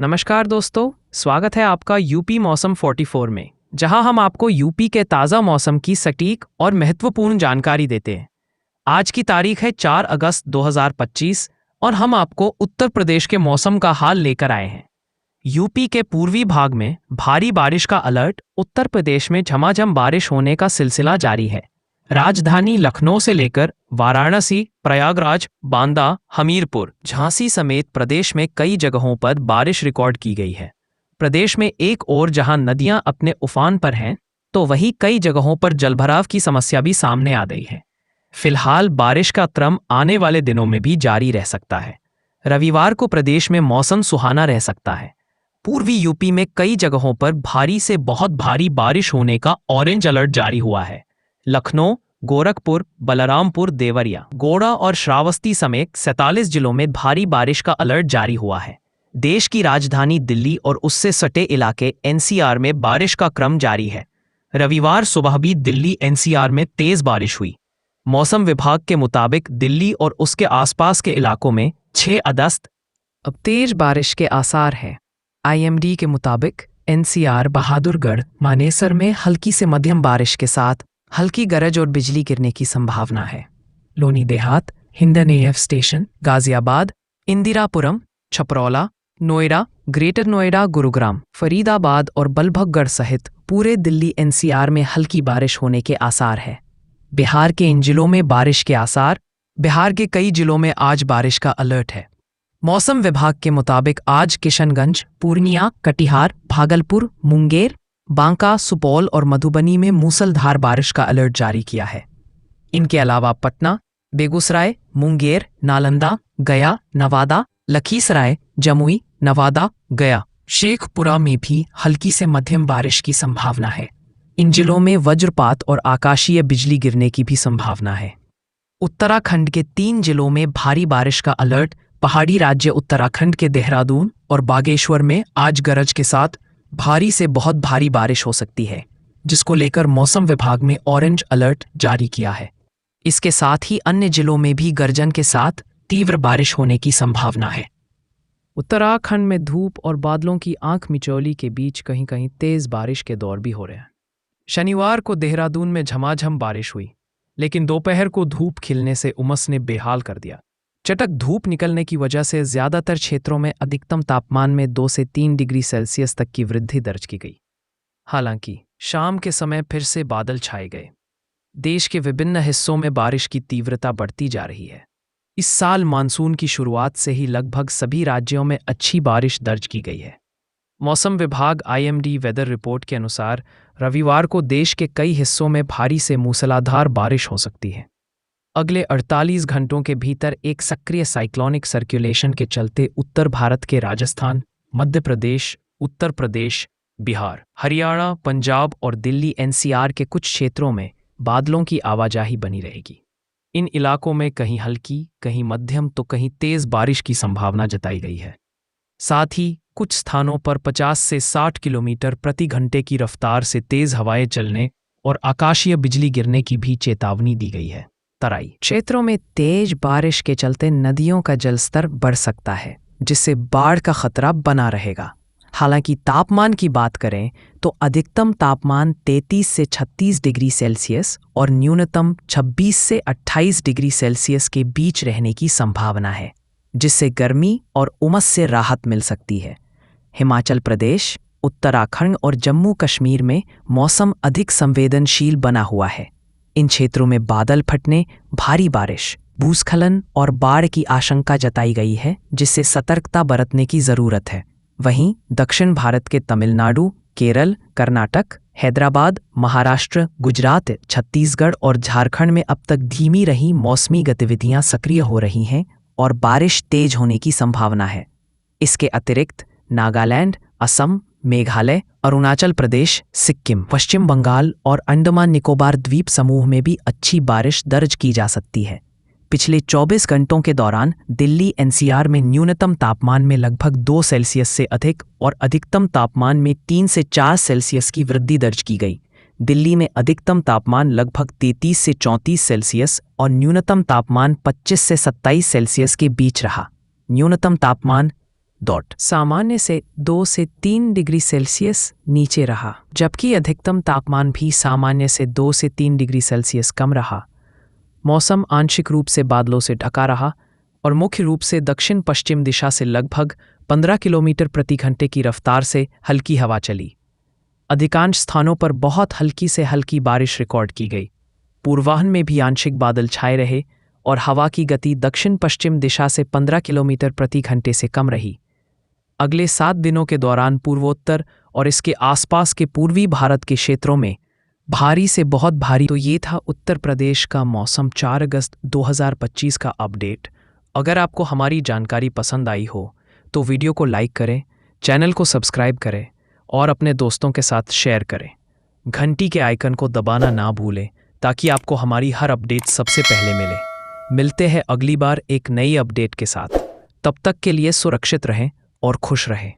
नमस्कार दोस्तों, स्वागत है आपका यूपी मौसम 44 में, जहां हम आपको यूपी के ताज़ा मौसम की सटीक और महत्वपूर्ण जानकारी देते हैं। आज की तारीख है 4 अगस्त 2025 और हम आपको उत्तर प्रदेश के मौसम का हाल लेकर आए हैं। यूपी के पूर्वी भाग में भारी बारिश का अलर्ट, उत्तर प्रदेश में झमाझम बारिश होने का सिलसिला जारी है। राजधानी लखनऊ से लेकर वाराणसी, प्रयागराज, बांदा, हमीरपुर, झांसी समेत प्रदेश में कई जगहों पर बारिश रिकॉर्ड की गई है। प्रदेश में एक ओर जहां नदियां अपने उफान पर हैं, तो वहीं कई जगहों पर जलभराव की समस्या भी सामने आ गई है। फिलहाल बारिश का क्रम आने वाले दिनों में भी जारी रह सकता है। रविवार को प्रदेश में मौसम सुहाना रह सकता है। पूर्वी यूपी में कई जगहों पर भारी से बहुत भारी बारिश होने का ऑरेंज अलर्ट जारी हुआ है। लखनऊ, गोरखपुर, बलरामपुर, देवरिया, गोड़ा और श्रावस्ती समेत 47 जिलों में भारी बारिश का अलर्ट जारी हुआ है। देश की राजधानी दिल्ली और उससे सटे इलाके एनसीआर में बारिश का क्रम जारी है। रविवार सुबह भी दिल्ली एनसीआर में तेज बारिश हुई। मौसम विभाग के मुताबिक दिल्ली और उसके आसपास के इलाकों में 6 अगस्त अब तेज बारिश के आसार हैं। आईएमडी के मुताबिक एनसीआर, बहादुरगढ़, मानेसर में हल्की से मध्यम बारिश के साथ हल्की गरज और बिजली गिरने की संभावना है। Loni Dehat, Hindon AF station, Ghaziabad, Indirapuram, Chhapraula, Noida, greater Noida, Gurugram, Faridabad और बल्लभगढ़ सहित पूरे दिल्ली एनसीआर में हल्की बारिश होने के आसार है। बिहार के इन जिलों में बारिश के आसार। बिहार के कई जिलों में आज बारिश का अलर्ट है। मौसम विभाग के मुताबिक आज किशनगंज, पूर्णिया, कटिहार, भागलपुर, मुंगेर, बांका, सुपौल और मधुबनी में मूसलधार बारिश का अलर्ट जारी किया है। इनके अलावा पटना, बेगूसराय, मुंगेर, नालंदा, गया, नवादा, लखीसराय, जमुई, नवादा, गया, शेखपुरा में भी हल्की से मध्यम बारिश की संभावना है। इन जिलों में वज्रपात और आकाशीय बिजली गिरने की भी संभावना है। उत्तराखंड के 3 जिलों में भारी बारिश का अलर्ट। पहाड़ी राज्य उत्तराखंड के देहरादून और बागेश्वर में आज गरज के साथ भारी से बहुत भारी बारिश हो सकती है, जिसको लेकर मौसम विभाग ने ऑरेंज अलर्ट जारी किया है। इसके साथ ही अन्य जिलों में भी गर्जन के साथ तीव्र बारिश होने की संभावना है। उत्तराखंड में धूप और बादलों की आंख मिचौली के बीच कहीं कहीं तेज बारिश के दौर भी हो रहे हैं। शनिवार को देहरादून में झमाझम बारिश हुई, लेकिन दोपहर को धूप खिलने से उमस ने बेहाल कर दिया। चटक धूप निकलने की वजह से ज्यादातर क्षेत्रों में अधिकतम तापमान में 2 से 3 डिग्री सेल्सियस तक की वृद्धि दर्ज की गई। हालांकि शाम के समय फिर से बादल छाए गए। देश के विभिन्न हिस्सों में बारिश की तीव्रता बढ़ती जा रही है। इस साल मानसून की शुरुआत से ही लगभग सभी राज्यों में अच्छी बारिश दर्ज की गई है। मौसम विभाग आईएमडी वेदर रिपोर्ट के अनुसार रविवार को देश के कई हिस्सों में भारी से मूसलाधार बारिश हो सकती है। अगले 48 घंटों के भीतर एक सक्रिय साइक्लोनिक सर्कुलेशन के चलते उत्तर भारत के राजस्थान, मध्य प्रदेश, उत्तर प्रदेश, बिहार, हरियाणा, पंजाब और दिल्ली एनसीआर के कुछ क्षेत्रों में बादलों की आवाजाही बनी रहेगी। इन इलाकों में कहीं हल्की, कहीं मध्यम तो कहीं तेज बारिश की संभावना जताई गई है। साथ ही कुछ स्थानों पर 50 से 60 किलोमीटर प्रति घंटे की रफ्तार से तेज हवाएं चलने और आकाशीय बिजली गिरने की भी चेतावनी दी गई है। तराई क्षेत्रों में तेज बारिश के चलते नदियों का जलस्तर बढ़ सकता है, जिससे बाढ़ का खतरा बना रहेगा। हालांकि तापमान की बात करें तो अधिकतम तापमान 33 से 36 डिग्री सेल्सियस और न्यूनतम 26 से 28 डिग्री सेल्सियस के बीच रहने की संभावना है, जिससे गर्मी और उमस से राहत मिल सकती है। हिमाचल प्रदेश, उत्तराखंड और जम्मू कश्मीर में मौसम अधिक संवेदनशील बना हुआ है। इन क्षेत्रों में बादल फटने, भारी बारिश, भूस्खलन और बाढ़ की आशंका जताई गई है, जिससे सतर्कता बरतने की जरूरत है। वहीं दक्षिण भारत के तमिलनाडु, केरल, कर्नाटक, हैदराबाद, महाराष्ट्र, गुजरात, छत्तीसगढ़ और झारखंड में अब तक धीमी रही मौसमी गतिविधियां सक्रिय हो रही हैं और बारिश तेज होने की संभावना है। इसके अतिरिक्त नागालैंड, असम, मेघालय, अरुणाचल प्रदेश, सिक्किम, पश्चिम बंगाल और अंडमान निकोबार द्वीप समूह में भी अच्छी बारिश दर्ज की जा सकती है। पिछले 24 घंटों के दौरान दिल्ली एनसीआर में न्यूनतम तापमान में लगभग 2 सेल्सियस से अधिक और अधिकतम तापमान में 3 से 4 सेल्सियस की वृद्धि दर्ज की गई। दिल्ली में अधिकतम तापमान लगभग 33 से 34 सेल्सियस और न्यूनतम तापमान 25 से 27 सेल्सियस के बीच रहा। न्यूनतम तापमान सामान्य से 2 से 3 डिग्री सेल्सियस नीचे रहा, जबकि अधिकतम तापमान भी सामान्य से 2 से 3 डिग्री सेल्सियस कम रहा। मौसम आंशिक रूप से बादलों से ढका रहा और मुख्य रूप से दक्षिण पश्चिम दिशा से लगभग 15 किलोमीटर प्रति घंटे की रफ्तार से हल्की हवा चली। अधिकांश स्थानों पर बहुत हल्की से हल्की बारिश रिकॉर्ड की गई। पूर्वाह्न में भी आंशिक बादल छाए रहे और हवा की गति दक्षिण पश्चिम दिशा से 15 किलोमीटर प्रति घंटे से कम रही। अगले 7 दिनों के दौरान पूर्वोत्तर और इसके आसपास के पूर्वी भारत के क्षेत्रों में भारी से बहुत भारी। तो ये था उत्तर प्रदेश का मौसम 4 अगस्त 2025 का अपडेट। अगर आपको हमारी जानकारी पसंद आई हो तो वीडियो को लाइक करें, चैनल को सब्सक्राइब करें और अपने दोस्तों के साथ शेयर करें। घंटी के आइकन को दबाना ना भूलें ताकि आपको हमारी हर अपडेट सबसे पहले मिले। मिलते हैं अगली बार एक नई अपडेट के साथ। तब तक के लिए सुरक्षित रहें और खुश रहें।